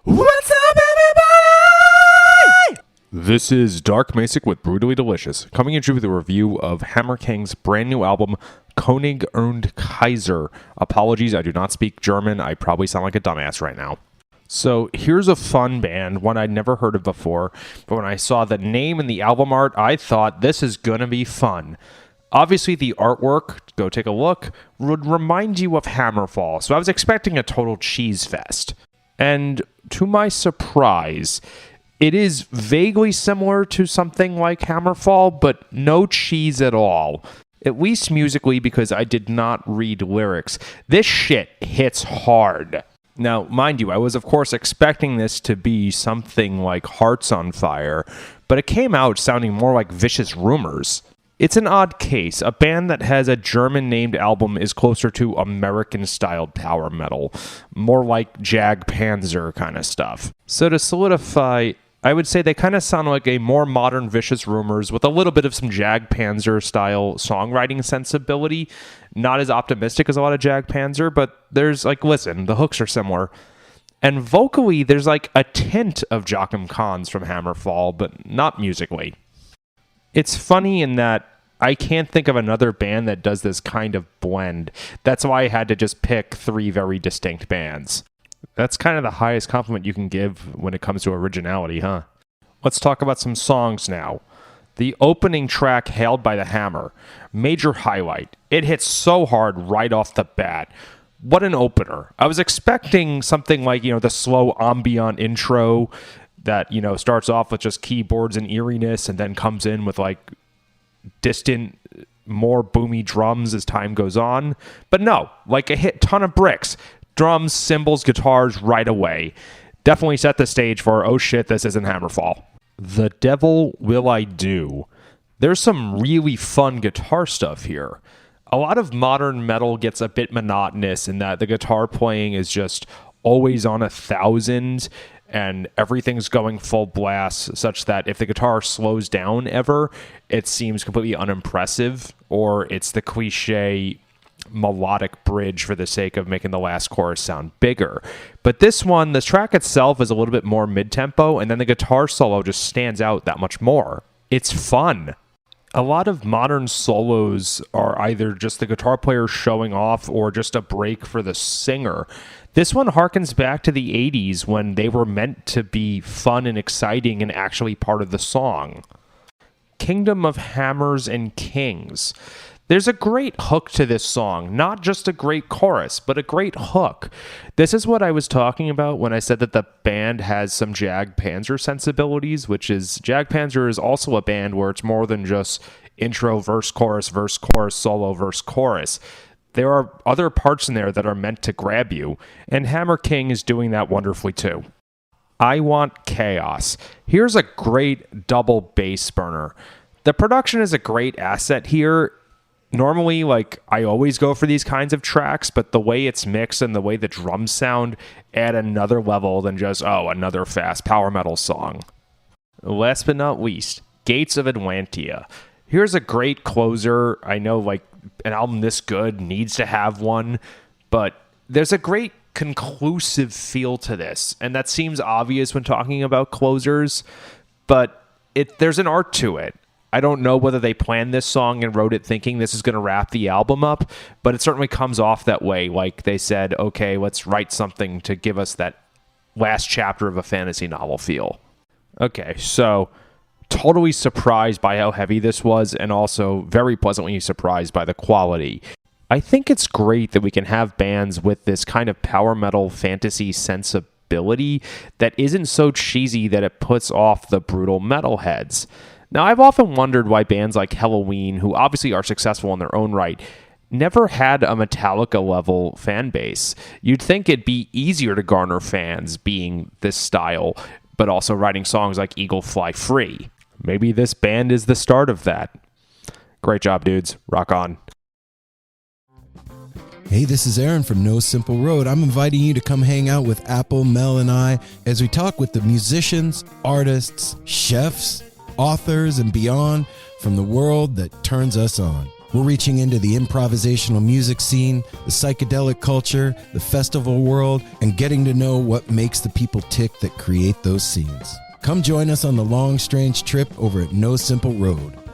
What's up, everybody? This is Dark Macek with Brutally Delicious, coming at you with a review of Hammer King's brand new album, König und Kaiser. Apologies, I do not speak German. I probably sound like a dumbass right now. So here's a fun band, one I'd never heard of before, but when I saw the name and the album art, I thought this is gonna be fun. Obviously, the artwork, go take a look, would remind you of Hammerfall, so I was expecting a total cheese fest. And to my surprise, it is vaguely similar to something like Hammerfall, but no cheese at all. At least musically, because I did not read lyrics. This shit hits hard. Now, mind you, I was of course expecting this to be something like Hearts on Fire, but it came out sounding more like Vicious Rumors. It's an odd case. A band that has a German-named album is closer to American-styled power metal, more like Jag Panzer kind of stuff. So to solidify, I would say they kind of sound like a more modern Vicious Rumors with a little bit of some Jag Panzer-style songwriting sensibility. Not as optimistic as a lot of Jag Panzer, but there's listen, the hooks are similar. And vocally, there's a tint of Joachim Kahns from Hammerfall, but not musically. It's funny in that I can't think of another band that does this kind of blend. That's why I had to just pick three very distinct bands. That's kind of the highest compliment you can give when it comes to originality, huh? Let's talk about some songs now. The opening track, Hailed by the Hammer, major highlight. It hits so hard right off the bat. What an opener. I was expecting something like, the slow ambient intro that, starts off with just keyboards and eeriness and then comes in with distant, more boomy drums as time goes on. But no, a hit ton of bricks. Drums, cymbals, guitars right away. Definitely set the stage for, oh shit, this isn't Hammerfall. The Devil Will I Do. There's some really fun guitar stuff here. A lot of modern metal gets a bit monotonous in that the guitar playing is just always on 1,000 and everything's going full blast such that if the guitar slows down ever, it seems completely unimpressive, or it's the cliche melodic bridge for the sake of making the last chorus sound bigger. But this one, the track itself is a little bit more mid-tempo, and then the guitar solo just stands out that much more. It's fun. A lot of modern solos are either just the guitar player showing off or just a break for the singer. This one harkens back to the 80s when they were meant to be fun and exciting and actually part of the song. Kingdom of Hammers and Kings. There's a great hook to this song, not just a great chorus, but a great hook. This is what I was talking about when I said that the band has some Jag Panzer sensibilities, which is Jag Panzer is also a band where it's more than just intro, verse, chorus, solo, verse, chorus. There are other parts in there that are meant to grab you, and Hammer King is doing that wonderfully too. I Want Chaos. Here's a great double bass burner. The production is a great asset here. Normally, I always go for these kinds of tracks, but the way it's mixed and the way the drums sound add another level than just, another fast power metal song. Last but not least, Gates of Atlantia. Here's a great closer. I know, an album this good needs to have one, but there's a great conclusive feel to this, and that seems obvious when talking about closers, but there's an art to it. I don't know whether they planned this song and wrote it thinking this is going to wrap the album up, but it certainly comes off that way. They said, okay, let's write something to give us that last chapter of a fantasy novel feel. Okay, so totally surprised by how heavy this was, and also very pleasantly surprised by the quality. I think it's great that we can have bands with this kind of power metal fantasy sensibility that isn't so cheesy that it puts off the brutal metalheads. Now, I've often wondered why bands like Helloween, who obviously are successful in their own right, never had a Metallica-level fan base. You'd think it'd be easier to garner fans being this style, but also writing songs like Eagle Fly Free. Maybe this band is the start of that. Great job, dudes. Rock on. Hey, this is Aaron from No Simple Road. I'm inviting you to come hang out with Apple, Mel, and I as we talk with the musicians, artists, chefs, authors, and beyond from the world that turns us on. We're reaching into the improvisational music scene, the psychedelic culture, the festival world, and getting to know what makes the people tick that create those scenes. Come join us on the long, strange trip over at No Simple Road.